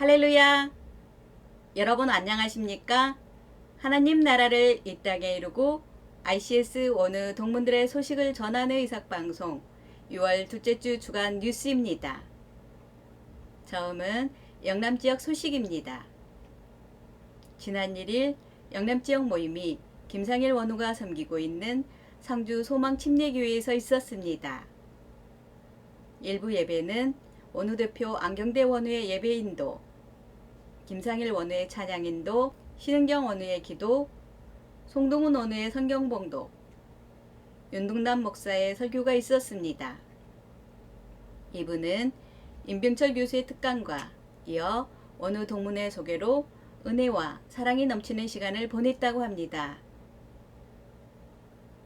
할렐루야! 여러분 안녕하십니까? 하나님 나라를 이 땅에 이루고 ICS 원우 동문들의 소식을 전하는 의삭방송 6월 둘째 주 주간 뉴스입니다. 처음은 영남지역 소식입니다. 지난 1일 영남지역 모임이 김상일 원우가 섬기고 있는 상주 소망침례교회에서 있었습니다. 일부 예배는 원우 대표 안경대 원우의 예배인도, 김상일 원우의 찬양인도, 신은경 원우의 기도, 송동훈 원우의 성경봉독, 윤동남 목사의 설교가 있었습니다. 이분은 임병철 교수의 특강과 이어 원우 동문의 소개로 은혜와 사랑이 넘치는 시간을 보냈다고 합니다.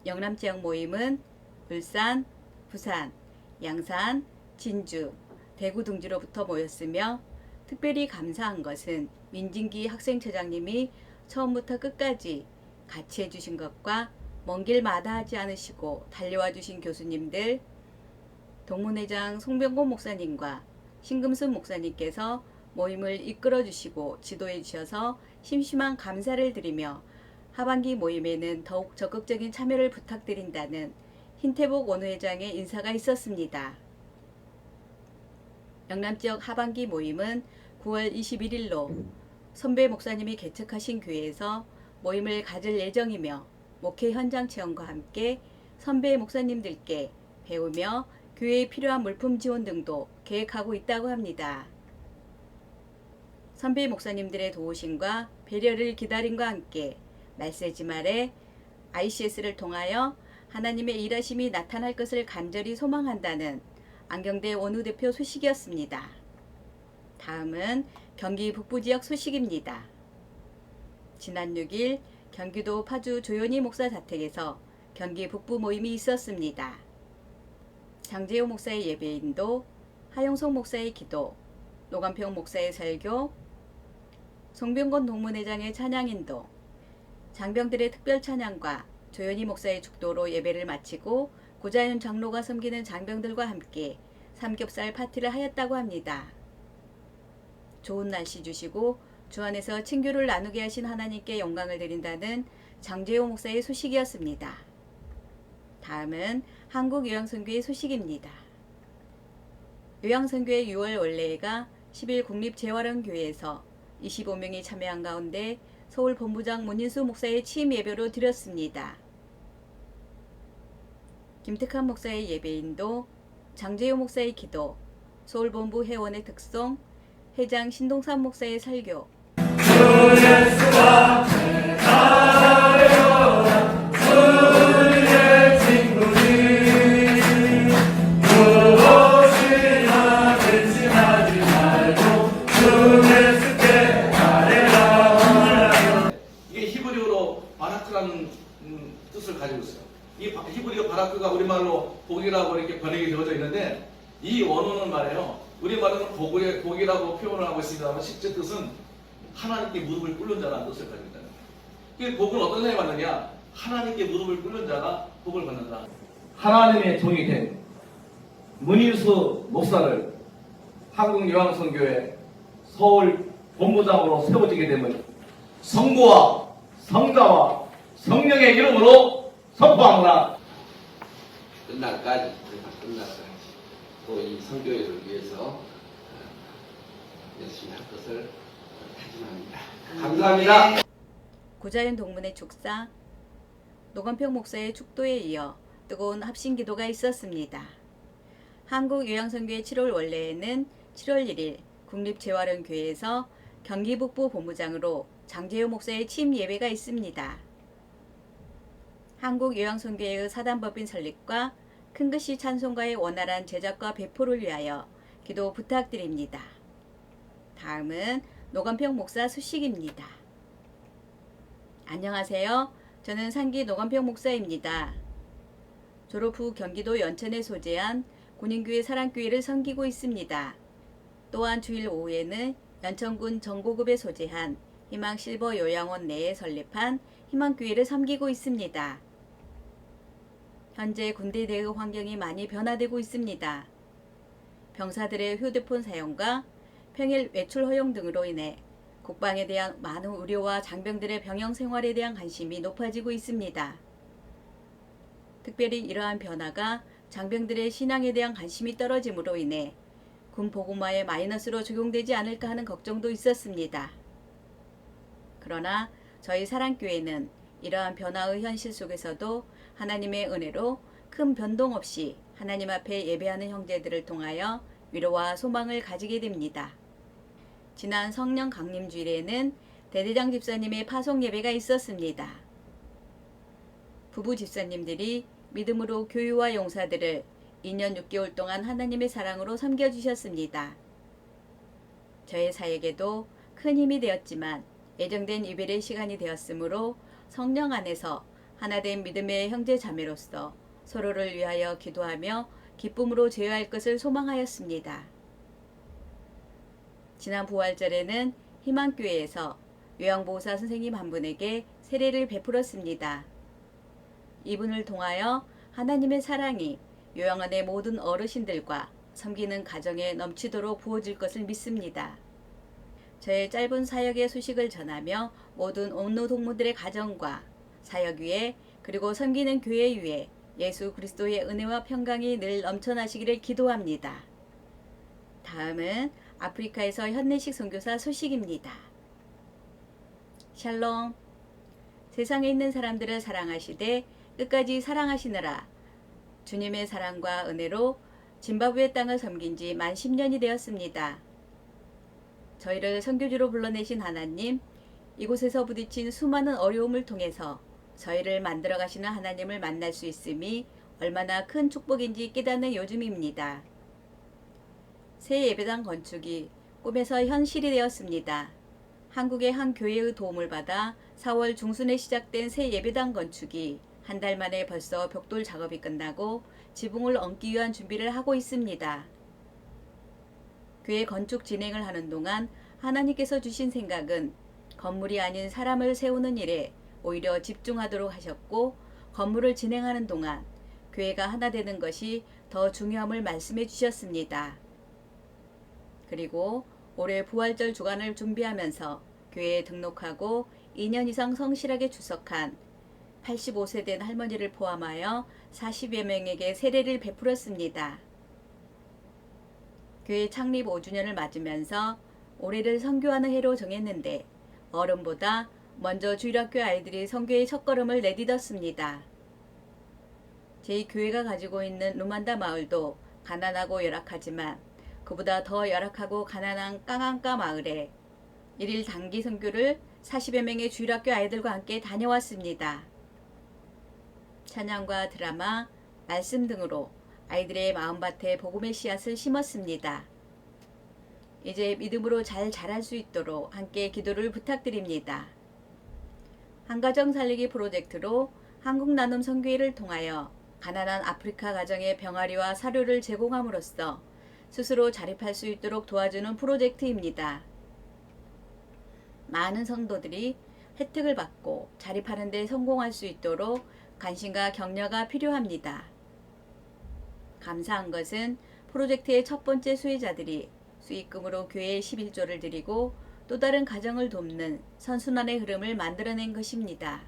영남지역 모임은 울산, 부산, 양산, 진주, 대구 등지로부터 모였으며 특별히 감사한 것은 민진기 학생처장님이 처음부터 끝까지 같이 해주신 것과 먼 길 마다하지 않으시고 달려와 주신 교수님들, 동문회장 송병곤 목사님과 신금순 목사님께서 모임을 이끌어 주시고 지도해 주셔서 심심한 감사를 드리며 하반기 모임에는 더욱 적극적인 참여를 부탁드린다는 hin태복 원우회장의 인사가 있었습니다. 영남지역 하반기 모임은 9월 21일로 선배 목사님이 개척하신 교회에서 모임을 가질 예정이며 목회 현장 체험과 함께 선배 목사님들께 배우며 교회에 필요한 물품 지원 등도 계획하고 있다고 합니다. 선배 목사님들의 도우심과 배려를 기다림과 함께 말세지 말에 ICS를 통하여 하나님의 일하심이 나타날 것을 간절히 소망한다는 안경대 원우 대표 소식이었습니다. 다음은 경기 북부지역 소식입니다. 지난 6일 경기도 파주 조현희 목사 자택에서 경기 북부 모임이 있었습니다. 장재호 목사의 예배인도, 하용석 목사의 기도, 노관평 목사의 설교, 송병건 동문회장의 찬양인도, 장병들의 특별 찬양과 조현희 목사의 축도로 예배를 마치고 고자연 장로가 섬기는 장병들과 함께 삼겹살 파티를 하였다고 합니다. 좋은 날씨 주시고 주 안에서 친교를 나누게 하신 하나님께 영광을 드린다는 장재호 목사의 소식이었습니다. 다음은 한국요양선교회 소식입니다. 요양선교회 6월 원례회가 10일 국립재활원교회에서 25명이 참여한 가운데 서울 본부장 문인수 목사의 취임 예배로 드렸습니다. 김특한 목사의 예배인도, 장재호 목사의 기도, 서울본부 회원의 특송, 회장 신동산 목사의 설교, 이게 히브리어로 바라크라는 뜻을 가지고 있어요. 이 히브리어 바라크가 우리말로 복이라고 이렇게 번역이 되어져 있는데 이 원어는 말이에요. 우리말로는 복이라고 표현을 하고 있습니다만 실제 뜻은 하나님께 무릎을 꿇는 자라는 뜻을 가지고 있다는 거예요. 이 복은 어떤 사람이 받느냐? 하나님께 무릎을 꿇는 자가 복을 받는다. 하나님의 종이 된 문인수 목사를 한국요양선교회 서울 본부장으로 세워지게 되면 성부와 성자와 성령의 이름으로 선포하노라. 끝날까지 또 이 선교회를 위해서 열심히 할 것을 다짐합니다. 감사합니다. 고자연 동문의 축사, 노건평 목사의 축도에 이어 뜨거운 합심 기도가 있었습니다. 한국요양선교회 7월 원례회는 7월 1일 국립재활원교회에서 경기북부 본부장으로 장재호 목사의 취임 예배가 있습니다. 한국요양선교회의 사단법인 설립과 큰글씨 찬송가의 원활한 제작과 배포를 위하여 기도 부탁드립니다. 다음은 노건평 목사 소식입니다. 안녕하세요. 저는 상기 노건평 목사입니다. 졸업 후 경기도 연천에 소재한 군인교회 사랑교회를 섬기고 있습니다. 또한 주일 오후에는 연천군 정고급에 소재한 희망 실버 요양원 내에 설립한 희망교회를 섬기고 있습니다. 현재 군대 대응 환경이 많이 변화되고 있습니다. 병사들의 휴대폰 사용과 평일 외출 허용 등으로 인해 국방에 대한 많은 우려와 장병들의 병영 생활에 대한 관심이 높아지고 있습니다. 특별히 이러한 변화가 장병들의 신앙에 대한 관심이 떨어짐으로 인해 군 복음화에 마이너스로 적용되지 않을까 하는 걱정도 있었습니다. 그러나 저희 사랑교회는 이러한 변화의 현실 속에서도 하나님의 은혜로 큰 변동 없이 하나님 앞에 예배하는 형제들을 통하여 위로와 소망을 가지게 됩니다. 지난 성령 강림 주일에는 대대장 집사님의 파송 예배가 있었습니다. 부부 집사님들이 믿음으로 교유와 용사들을 2년 6개월 동안 하나님의 사랑으로 섬겨주셨습니다. 저의 사역에도 큰 힘이 되었지만 예정된 이별의 시간이 되었으므로 성령 안에서 하나된 믿음의 형제 자매로서 서로를 위하여 기도하며 기쁨으로 제어할 것을 소망하였습니다. 지난 부활절에는 희망교회에서 요양보호사 선생님 한 분에게 세례를 베풀었습니다. 이분을 통하여 하나님의 사랑이 요양원의 모든 어르신들과 섬기는 가정에 넘치도록 부어질 것을 믿습니다. 저의 짧은 사역의 소식을 전하며 모든 옥노동무들의 가정과 사역 위에 그리고 섬기는 교회 위에 예수 그리스도의 은혜와 평강이 늘 넘쳐나시기를 기도합니다. 다음은 아프리카에서 현내식 선교사 소식입니다. 샬롬. 세상에 있는 사람들을 사랑하시되 끝까지 사랑하시느라 주님의 사랑과 은혜로 짐바브웨 땅을 섬긴 지 만 10년이 되었습니다. 저희를 선교지로 불러내신 하나님, 이곳에서 부딪힌 수많은 어려움을 통해서 저희를 만들어 가시는 하나님을 만날 수 있음이 얼마나 큰 축복인지 깨닫는 요즘입니다. 새 예배당 건축이 꿈에서 현실이 되었습니다. 한국의 한 교회의 도움을 받아 4월 중순에 시작된 새 예배당 건축이 한 달 만에 벌써 벽돌 작업이 끝나고 지붕을 얹기 위한 준비를 하고 있습니다. 교회 건축 진행을 하는 동안 하나님께서 주신 생각은 건물이 아닌 사람을 세우는 일에 오히려 집중하도록 하셨고, 건물을 진행하는 동안 교회가 하나 되는 것이 더 중요함을 말씀해 주셨습니다. 그리고 올해 부활절 주간을 준비하면서 교회에 등록하고 2년 이상 성실하게 출석한 85세 된 할머니를 포함하여 40여 명에게 세례를 베풀었습니다. 교회 창립 5주년을 맞으면서 올해를 선교하는 해로 정했는데 어른보다 먼저 주일학교 아이들이 선교의 첫걸음을 내딛었습니다. 제 교회가 가지고 있는 루만다 마을도 가난하고 열악하지만 그보다 더 열악하고 가난한 깡안까 마을에 1일 단기 선교를 40여 명의 주일학교 아이들과 함께 다녀왔습니다. 찬양과 드라마, 말씀 등으로 아이들의 마음밭에 복음의 씨앗을 심었습니다. 이제 믿음으로 잘 자랄 수 있도록 함께 기도를 부탁드립니다. 한가정 살리기 프로젝트로 한국 나눔 선교회를 통하여 가난한 아프리카 가정의 병아리와 사료를 제공함으로써 스스로 자립할 수 있도록 도와주는 프로젝트입니다. 많은 성도들이 혜택을 받고 자립하는 데 성공할 수 있도록 관심과 격려가 필요합니다. 감사한 것은 프로젝트의 첫 번째 수혜자들이 수익금으로 교회에 11조를 드리고 또 다른 가정을 돕는 선순환의 흐름을 만들어낸 것입니다.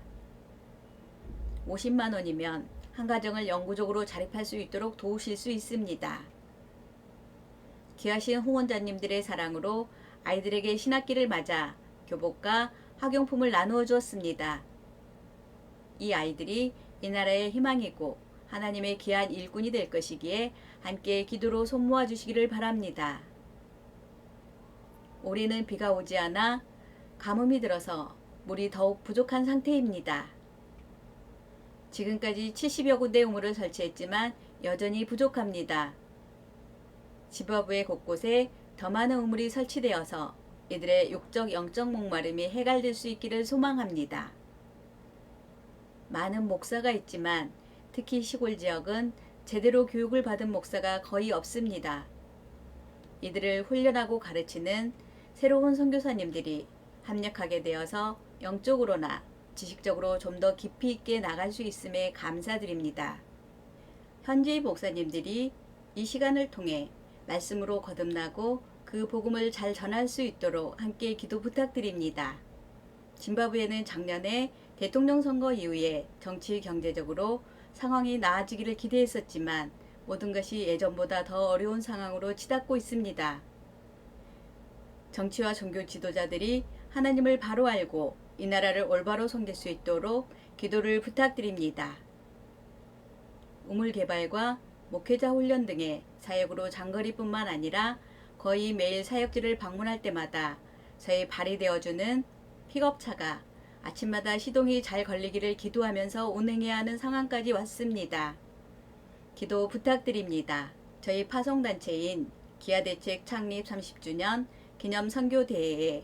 50만 원이면 한 가정을 영구적으로 자립할 수 있도록 도우실 수 있습니다. 귀하신 후원자님들의 사랑으로 아이들에게 신학기를 맞아 교복과 학용품을 나누어 주었습니다. 이 아이들이 이 나라의 희망이고 하나님의 귀한 일꾼이 될 것이기에 함께 기도로 손모아 주시기를 바랍니다. 올해는 비가 오지 않아 가뭄이 들어서 물이 더욱 부족한 상태입니다. 지금까지 70여 군데 우물을 설치했지만 여전히 부족합니다. 지바브웨 곳곳에 더 많은 우물이 설치되어서 이들의 육적 영적 목마름이 해갈될 수 있기를 소망합니다. 많은 목사가 있지만 특히 시골 지역은 제대로 교육을 받은 목사가 거의 없습니다. 이들을 훈련하고 가르치는 새로운 선교사님들이 합력하게 되어서 영적으로나 지식적으로 좀 더 깊이 있게 나갈 수 있음에 감사드립니다. 현지의 목사님들이 이 시간을 통해 말씀으로 거듭나고 그 복음을 잘 전할 수 있도록 함께 기도 부탁드립니다. 짐바브웨는 작년에 대통령 선거 이후에 정치 경제적으로 상황이 나아지기를 기대했었지만 모든 것이 예전보다 더 어려운 상황으로 치닫고 있습니다. 정치와 종교 지도자들이 하나님을 바로 알고 이 나라를 올바로 섬길 수 있도록 기도를 부탁드립니다. 우물 개발과 목회자 훈련 등의 사역으로 장거리뿐만 아니라 거의 매일 사역지를 방문할 때마다 저희 발이 되어주는 픽업차가 아침마다 시동이 잘 걸리기를 기도하면서 운행해야 하는 상황까지 왔습니다. 기도 부탁드립니다. 저희 파송단체인 기아대책 창립 30주년 기념 선교대회에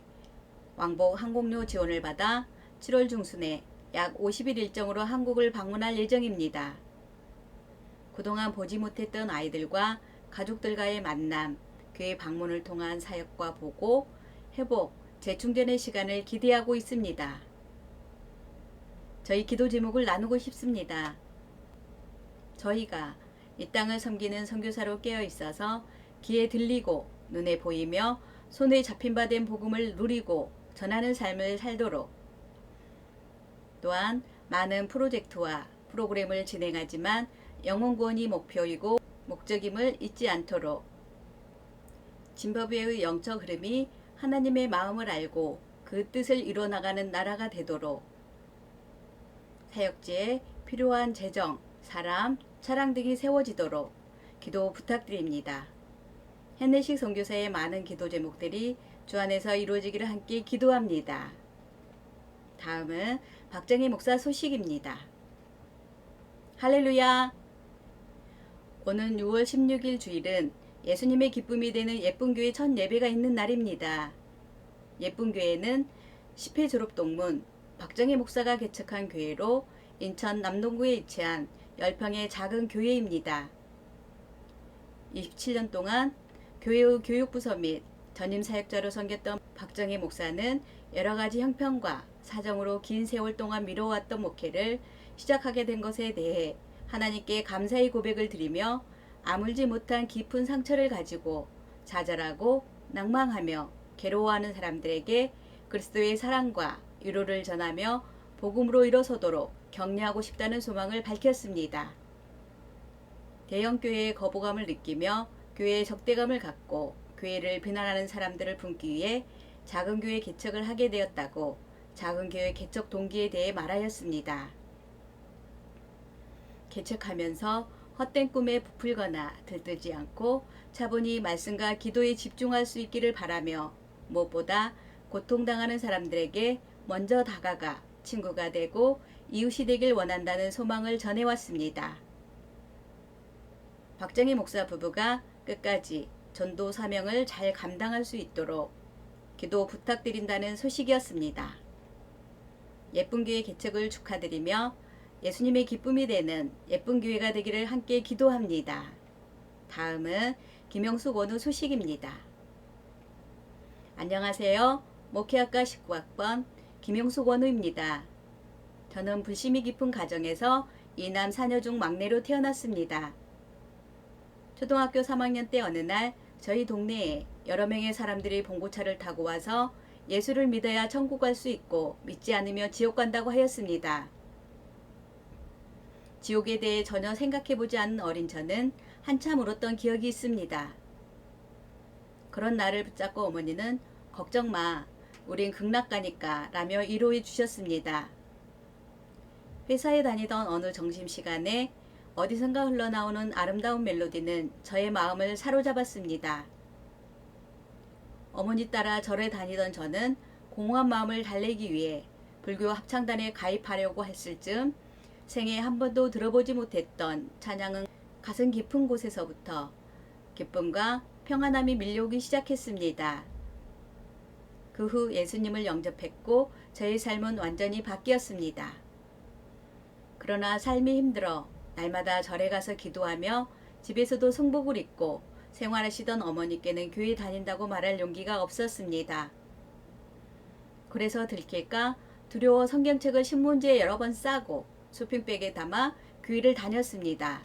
왕복 항공료 지원을 받아 7월 중순에 약 50일 일정으로 한국을 방문할 예정입니다. 그동안 보지 못했던 아이들과 가족들과의 만남, 교회 방문을 통한 사역과 보고, 회복, 재충전의 시간을 기대하고 있습니다. 저희 기도 제목을 나누고 싶습니다. 저희가 이 땅을 섬기는 선교사로 깨어 있어서 귀에 들리고 눈에 보이며 손에 잡힌 바 된 복음을 누리고 전하는 삶을 살도록, 또한 많은 프로젝트와 프로그램을 진행하지만 영혼 구원이 목표이고 목적임을 잊지 않도록, 짐바브웨의 영적 흐름이 하나님의 마음을 알고 그 뜻을 이뤄나가는 나라가 되도록, 사역지에 필요한 재정, 사람, 차량 등이 세워지도록 기도 부탁드립니다. hen내식 선교사의 많은 기도 제목들이 주 안에서 이루어지기를 함께 기도합니다. 다음은 박정희 목사 소식입니다. 할렐루야! 오는 6월 16일 주일은 예수님의 기쁨이 되는 예쁜교회 첫 예배가 있는 날입니다. 예쁜교회는 10회 졸업동문 박정희 목사가 개척한 교회로 인천 남동구에 위치한 10평의 작은 교회입니다. 27년 동안 교회의 교육부서 및 전임 사역자로 섬겼던 박정희 목사는 여러가지 형편과 사정으로 긴 세월 동안 미뤄왔던 목회를 시작하게 된 것에 대해 하나님께 감사의 고백을 드리며 아물지 못한 깊은 상처를 가지고 좌절하고 낭망하며 괴로워하는 사람들에게 그리스도의 사랑과 위로를 전하며 복음으로 일어서도록 격려하고 싶다는 소망을 밝혔습니다. 대형교회의 거부감을 느끼며 교회의 적대감을 갖고 교회를 비난하는 사람들을 품기 위해 작은 교회 개척을 하게 되었다고 작은 교회 개척 동기에 대해 말하였습니다. 개척하면서 헛된 꿈에 부풀거나 들뜨지 않고 차분히 말씀과 기도에 집중할 수 있기를 바라며 무엇보다 고통당하는 사람들에게 먼저 다가가 친구가 되고 이웃이 되길 원한다는 소망을 전해왔습니다. 박정희 목사 부부가 끝까지 전도 사명을 잘 감당할 수 있도록 기도 부탁드린다는 소식이었습니다. 예쁜 교회 개척을 축하드리며 예수님의 기쁨이 되는 예쁜 교회가 되기를 함께 기도합니다. 다음은 김영숙 원우 소식입니다. 안녕하세요. 목회학과 19학번 김영숙 원우입니다. 저는 불심이 깊은 가정에서 2남 4녀 중 막내로 태어났습니다. 초등학교 3학년 때 어느 날 저희 동네에 여러 명의 사람들이 봉고차를 타고 와서 예수를 믿어야 천국 갈 수 있고 믿지 않으면 지옥 간다고 하였습니다. 지옥에 대해 전혀 생각해보지 않은 어린 저는 한참 울었던 기억이 있습니다. 그런 나를 붙잡고 어머니는 걱정 마, 우린 극락 가니까 라며 위로해 주셨습니다. 회사에 다니던 어느 점심시간에 어디선가 흘러나오는 아름다운 멜로디는 저의 마음을 사로잡았습니다. 어머니 따라 절에 다니던 저는 공허한 마음을 달래기 위해 불교 합창단에 가입하려고 했을 즈음 생애 한 번도 들어보지 못했던 찬양은 가슴 깊은 곳에서부터 기쁨과 평안함이 밀려오기 시작했습니다. 그 후 예수님을 영접했고 저의 삶은 완전히 바뀌었습니다. 그러나 삶이 힘들어 날마다 절에 가서 기도하며 집에서도 성복을 입고 생활하시던 어머니께는 교회 다닌다고 말할 용기가 없었습니다. 그래서 들킬까 두려워 성경책을 신문지에 여러 번 싸고 쇼핑백에 담아 교회를 다녔습니다.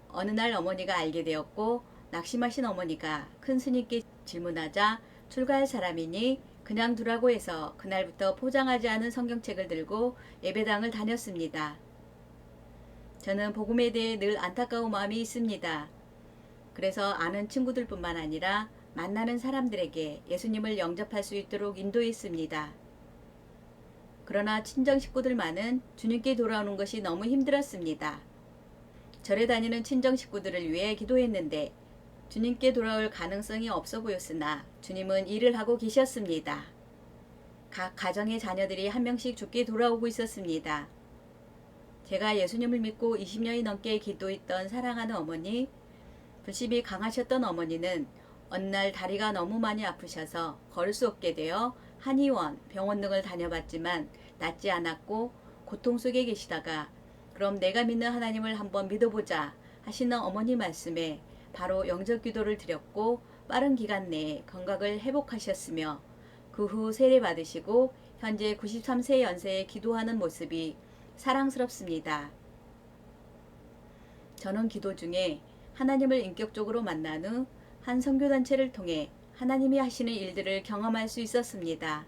어느 날 어머니가 알게 되었고 낙심하신 어머니가 큰 스님께 질문하자 출가할 사람이니 그냥 두라고 해서 그날부터 포장하지 않은 성경책을 들고 예배당을 다녔습니다. 저는 복음에 대해 늘 안타까운 마음이 있습니다. 그래서 아는 친구들뿐만 아니라 만나는 사람들에게 예수님을 영접할 수 있도록 인도했습니다. 그러나 친정 식구들만은 주님께 돌아오는 것이 너무 힘들었습니다. 절에 다니는 친정 식구들을 위해 기도했는데 주님께 돌아올 가능성이 없어 보였으나 주님은 일을 하고 계셨습니다. 각 가정의 자녀들이 한 명씩 주께 돌아오고 있었습니다. 제가 예수님을 믿고 20년이 넘게 기도했던 사랑하는 어머니, 불신이 강하셨던 어머니는 어느 날 다리가 너무 많이 아프셔서 걸을 수 없게 되어 한의원, 병원 등을 다녀봤지만 낫지 않았고 고통 속에 계시다가 그럼 내가 믿는 하나님을 한번 믿어보자 하시는 어머니 말씀에 바로 영접 기도를 드렸고 빠른 기간 내에 건강을 회복하셨으며 그 후 세례 받으시고 현재 93세 연세에 기도하는 모습이 사랑스럽습니다. 저는 기도 중에 하나님을 인격적으로 만난 후 한 선교단체를 통해 하나님이 하시는 일들을 경험할 수 있었습니다.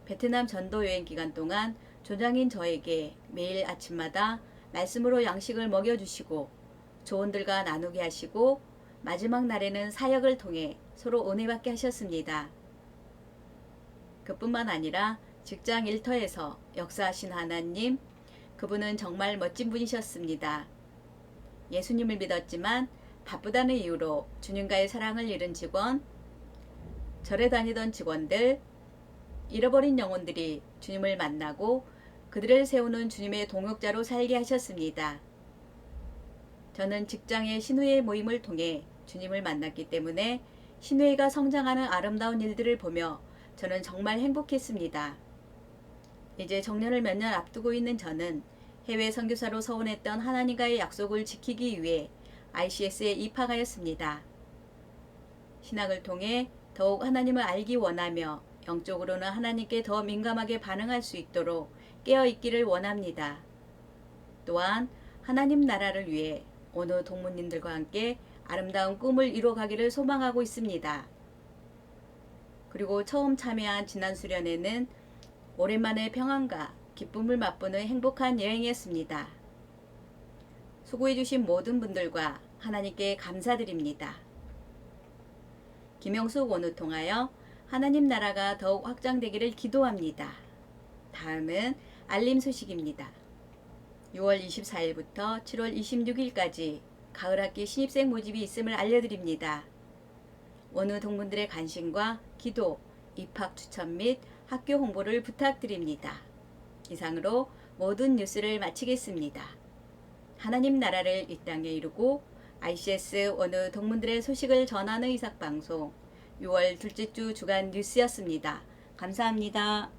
베트남 전도 여행 기간 동안 조장인 저에게 매일 아침마다 말씀으로 양식을 먹여주시고 조언들과 나누게 하시고 마지막 날에는 사역을 통해 서로 은혜받게 하셨습니다. 그뿐만 아니라 직장 일터에서 역사하신 하나님, 그분은 정말 멋진 분이셨습니다. 예수님을 믿었지만 바쁘다는 이유로 주님과의 사랑을 잃은 직원, 절에 다니던 직원들, 잃어버린 영혼들이 주님을 만나고 그들을 세우는 주님의 동역자로 살게 하셨습니다. 저는 직장의 신우회 모임을 통해 주님을 만났기 때문에 신우회가 성장하는 아름다운 일들을 보며 저는 정말 행복했습니다. 이제 정년을 몇 년 앞두고 있는 저는 해외 선교사로 서원했던 하나님과의 약속을 지키기 위해 ICS에 입학하였습니다. 신학을 통해 더욱 하나님을 알기 원하며 영적으로는 하나님께 더 민감하게 반응할 수 있도록 깨어있기를 원합니다. 또한 하나님 나라를 위해 어느 동무님들과 함께 아름다운 꿈을 이뤄가기를 소망하고 있습니다. 그리고 처음 참여한 지난 수련회는 오랜만에 평안과 기쁨을 맛보는 행복한 여행이었습니다. 수고해주신 모든 분들과 하나님께 감사드립니다. 김영숙 원우 통하여 하나님 나라가 더욱 확장되기를 기도합니다. 다음은 알림 소식입니다. 6월 24일부터 7월 26일까지 가을학기 신입생 모집이 있음을 알려드립니다. 원우 동문들의 관심과 기도, 입학 추천 및 학교 홍보를 부탁드립니다. 이상으로 모든 뉴스를 마치겠습니다. 하나님 나라를 이 땅에 이루고 ICS 원우 동문들의 소식을 전하는 이삭방송 6월 둘째 주 주간 뉴스였습니다. 감사합니다.